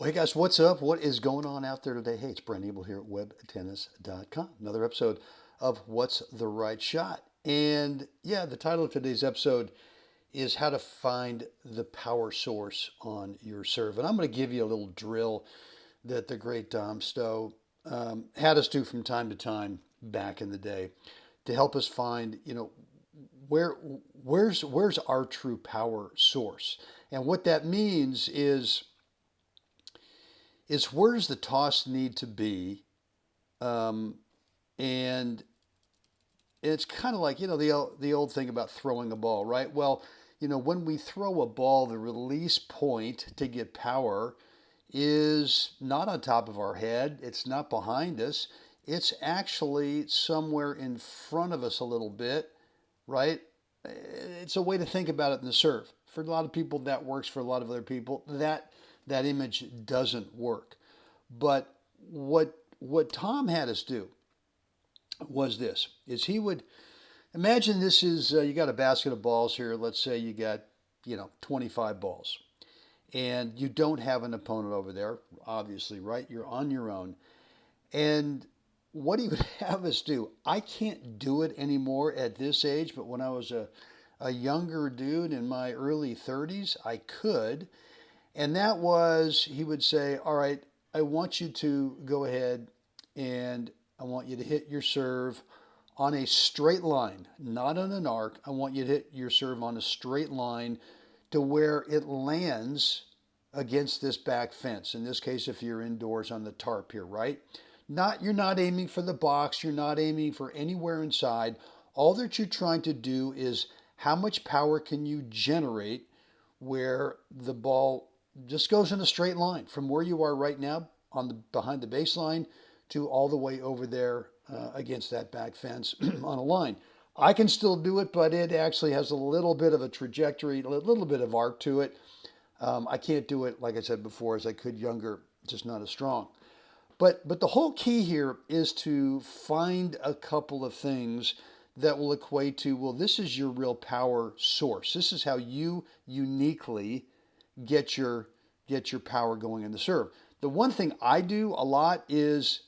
Well, hey guys, what's up? What is going on out there today? Hey, it's Brent Abel here at webtennis.com. Another episode of What's the Right Shot. And yeah, the title of today's episode is How to Find the Power Source on Your Serve. And I'm going to give you a little drill that the great Dom Stowe had us do from time to time back in the day to help us find, where where's our true power source. And what that means is where does the toss need to be? And it's kind of like, the old thing about throwing a ball, right? Well, when we throw a ball, the release point to get power is not on top of our head. It's not behind us. It's actually somewhere in front of us a little bit, right? It's a way to think about it in the serve. For a lot of people, that works. For a lot of other people, that image doesn't work. But what Tom had us do was this: is he would imagine this is you got a basket of balls here. Let's say you got 25 balls, and you don't have an opponent over there. Obviously, right? You're on your own, and what he would have us do, I can't do it anymore at this age, but when I was a younger dude in my early 30s, I could. And that was, he would say, all right, I want you to go ahead and I want you to hit your serve on a straight line, not on an arc. I want you to hit your serve on a straight line to where it lands against this back fence. In this case, if you're indoors on the tarp here, right? You're not aiming for the box. You're not aiming for anywhere inside. All that you're trying to do is how much power can you generate where the ball just goes in a straight line from where you are right now behind the baseline to all the way over there against that back fence on a line. I can still do it, but it actually has a little bit of a trajectory, a little bit of arc to it. I can't do it, like I said before, as I could younger, just not as strong. But the whole key here is to find a couple of things that will equate to, well, this is your real power source. This is how you uniquely get your power going in the serve. The one thing I do a lot is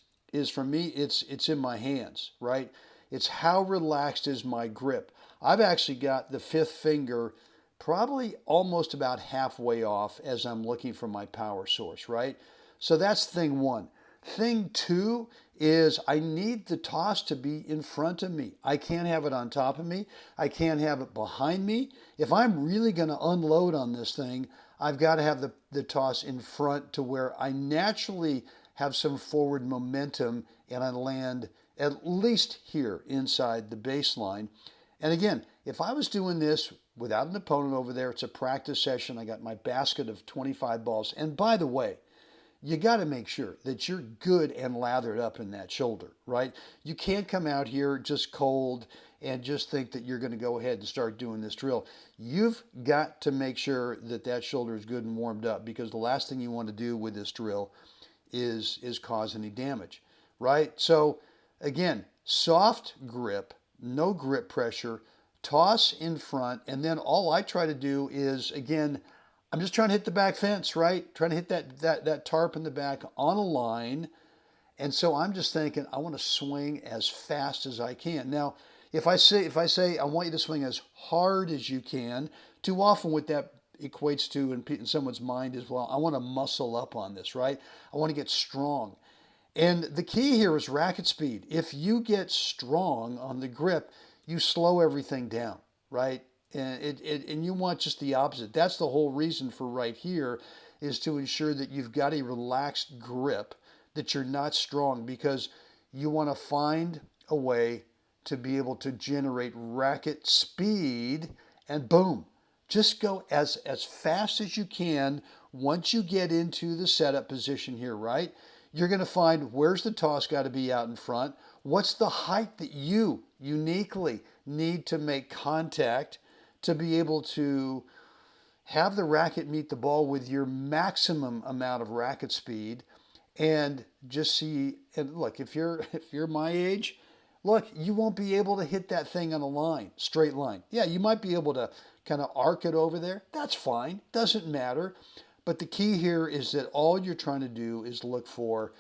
for me, it's in my hands, right? It's how relaxed is my grip. I've actually got the fifth finger probably almost about halfway off as I'm looking for my power source, right? So that's thing one. Thing two is I need the toss to be in front of me. I can't have it on top of me. I can't have it behind me. If I'm really going to unload on this thing, I've got to have the toss in front to where I naturally have some forward momentum and I land at least here inside the baseline. And again, if I was doing this without an opponent over there, it's a practice session. I got my basket of 25 balls. And by the way, you got to make sure that you're good and lathered up in that shoulder, right? You can't come out here just cold and just think that you're going to go ahead and start doing this drill. You've got to make sure that that shoulder is good and warmed up, because the last thing you want to do with this drill is cause any damage, right? So again, soft grip, no grip pressure, toss in front, and then all I try to do is, again, I'm just trying to hit the back fence, right? Trying to hit that tarp in the back on a line. And so I'm just thinking, I want to swing as fast as I can. Now, if I say I want you to swing as hard as you can, too often what that equates to in someone's mind is, well, I want to muscle up on this, right? I want to get strong. And the key here is racket speed. If you get strong on the grip, you slow everything down, right? And you want just the opposite. That's the whole reason for right here, is to ensure that you've got a relaxed grip, that you're not strong, because you want to find a way to be able to generate racket speed, and boom, just go as fast as you can. Once you get into the setup position here, right, you're going to find where's the toss got to be out in front. What's the height that you uniquely need to make contact to be able to have the racket meet the ball with your maximum amount of racket speed. And just see, and look, if you're my age, look, you won't be able to hit that thing on a line, straight line. Yeah, you might be able to kind of arc it over there. That's fine, doesn't matter. But the key here is that all you're trying to do is look for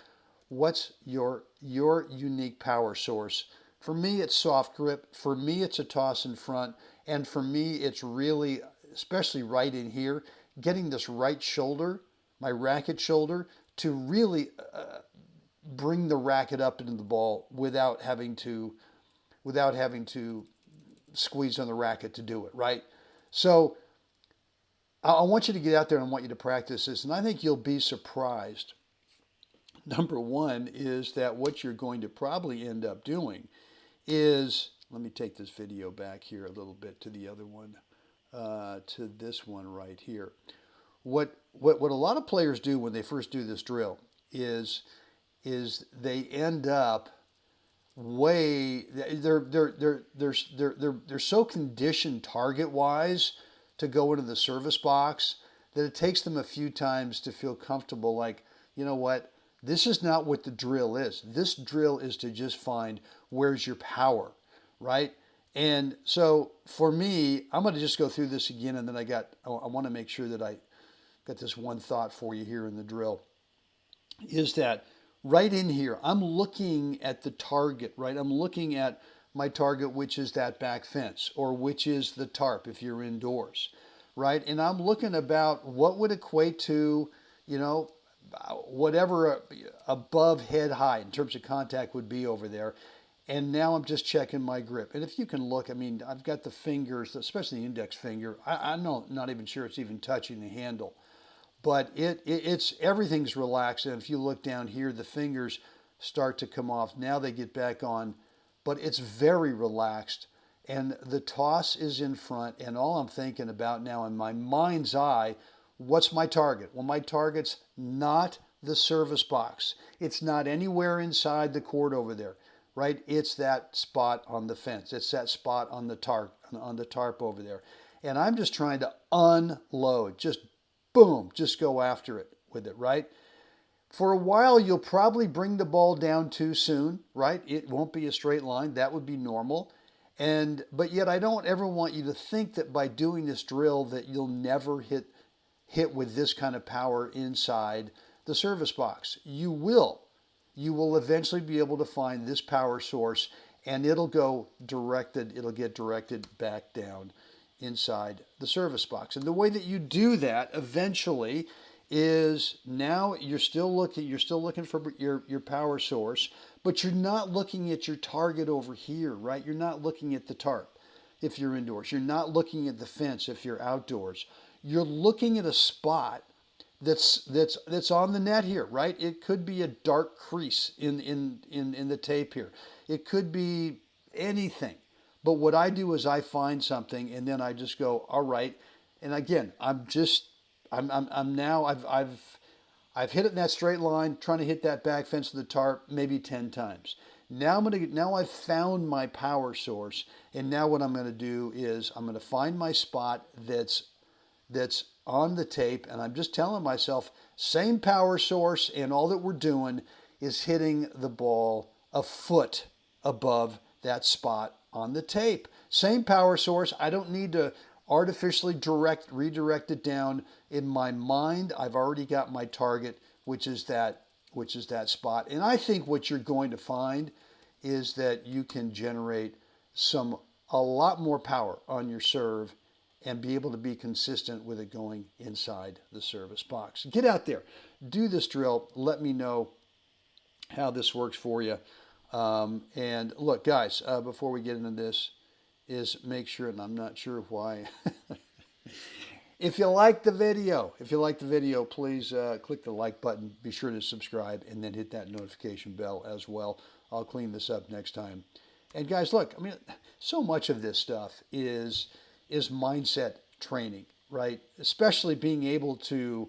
what's your unique power source. For me, it's soft grip. For me, it's a toss in front. And for me, it's really, especially right in here, getting this right shoulder, my racket shoulder, to really bring the racket up into the ball without having to squeeze on the racket to do it, right? So I want you to get out there and I want you to practice this. And I think you'll be surprised. Number one is that what you're going to probably end up doing is, let me take this video back here a little bit to the other one, to this one right here. What a lot of players do when they first do this drill is they end up they're so conditioned target wise to go into the service box that it takes them a few times to feel comfortable, like, you know what, this is not what the drill is. This drill is to just find where's your power, right? And so for me, I'm going to just go through this again, and then I want to make sure that I got this one thought for you here in the drill, is that right in here, I'm looking at the target, right? I'm looking at my target, which is that back fence, or which is the tarp if you're indoors, right? And I'm looking about what would equate to, you know, whatever above head high in terms of contact would be over there. And now I'm just checking my grip. And if you can look, I mean, I've got the fingers, especially the index finger. I'm not even sure it's even touching the handle. But it's everything's relaxed. And if you look down here, the fingers start to come off. Now they get back on. But it's very relaxed. And the toss is in front. And all I'm thinking about now in my mind's eye, what's my target? Well, my target's not the service box. It's not anywhere inside the court over there, right? It's that spot on the fence. It's that spot on the tarp over there. And I'm just trying to unload, just boom, just go after it with it, right? For a while, you'll probably bring the ball down too soon, right? It won't be a straight line. That would be normal. But yet I don't ever want you to think that by doing this drill that you'll never hit with this kind of power inside the service box. You will. You will eventually be able to find this power source, and it'll get directed back down inside the service box. And the way that you do that eventually is, now you're still looking for your power source, but you're not looking at your target over here, right? You're not looking at the tarp if you're indoors. You're not looking at the fence if you're outdoors. You're looking at a spot that's on the net here, right? It could be a dark crease in the tape here. It could be anything. But what I do is I find something, and then I just go, all right. And again, I've hit it in that straight line, trying to hit that back fence of the tarp maybe 10 times. Now I've found my power source, and now what I'm going to do is I'm going to find my spot that's on the tape, and I'm just telling myself, same power source, and all that we're doing is hitting the ball a foot above that spot on the tape. Same power source. I don't need to artificially redirect it down. In my mind, I've already got my target, which is that spot. And I think what you're going to find is that you can generate a lot more power on your serve and be able to be consistent with it going inside the service box. Get out there, do this drill. Let me know how this works for you. And look, guys, before we get into this, is make sure, and I'm not sure why, if you like the video, please click the like button. Be sure to subscribe and then hit that notification bell as well. I'll clean this up next time. And guys, look, I mean, so much of this stuff is mindset training, right? Especially being able to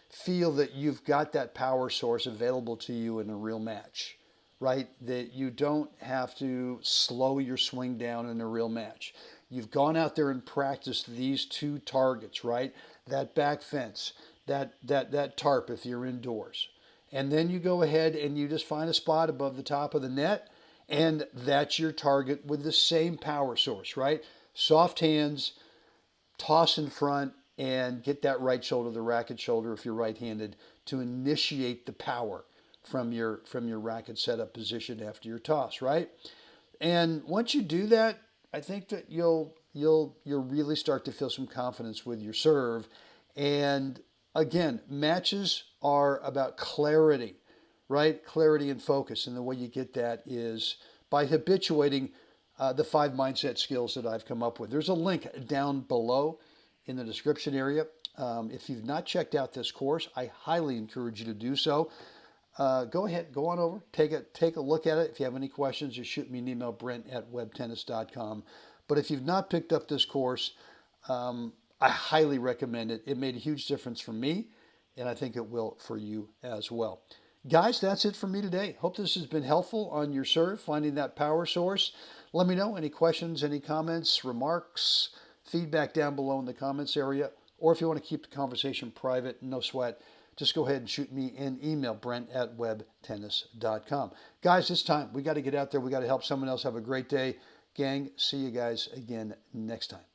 feel that you've got that power source available to you in a real match, right? That you don't have to slow your swing down in a real match. You've gone out there and practiced these two targets, right? That back fence, that tarp if you're indoors. And then you go ahead and you just find a spot above the top of the net, and that's your target with the same power source, right? Soft hands, toss in front, and get that right shoulder, the racket shoulder, if you're right-handed, to initiate the power from your racket setup position after your toss, right? And once you do that, I think that you'll really start to feel some confidence with your serve. And again, matches are about clarity, right? Clarity and focus. And the way you get that is by habituating the 5 mindset skills that I've come up with. There's a link down below in the description area. If you've not checked out this course, I highly encourage you to do so. Go ahead, go on over, take a look at it. If you have any questions, just shoot me an email, brent@webtennis.com. But if you've not picked up this course, I highly recommend it. It made a huge difference for me, and I think it will for you as well. Guys, that's it for me today. Hope this has been helpful on your serve, finding that power source. Let me know any questions, any comments, remarks, feedback down below in the comments area. Or if you want to keep the conversation private, no sweat, just go ahead and shoot me an email, brent@webtennis.com. Guys, it's time. We got to get out there. We got to help someone else have a great day. Gang, see you guys again next time.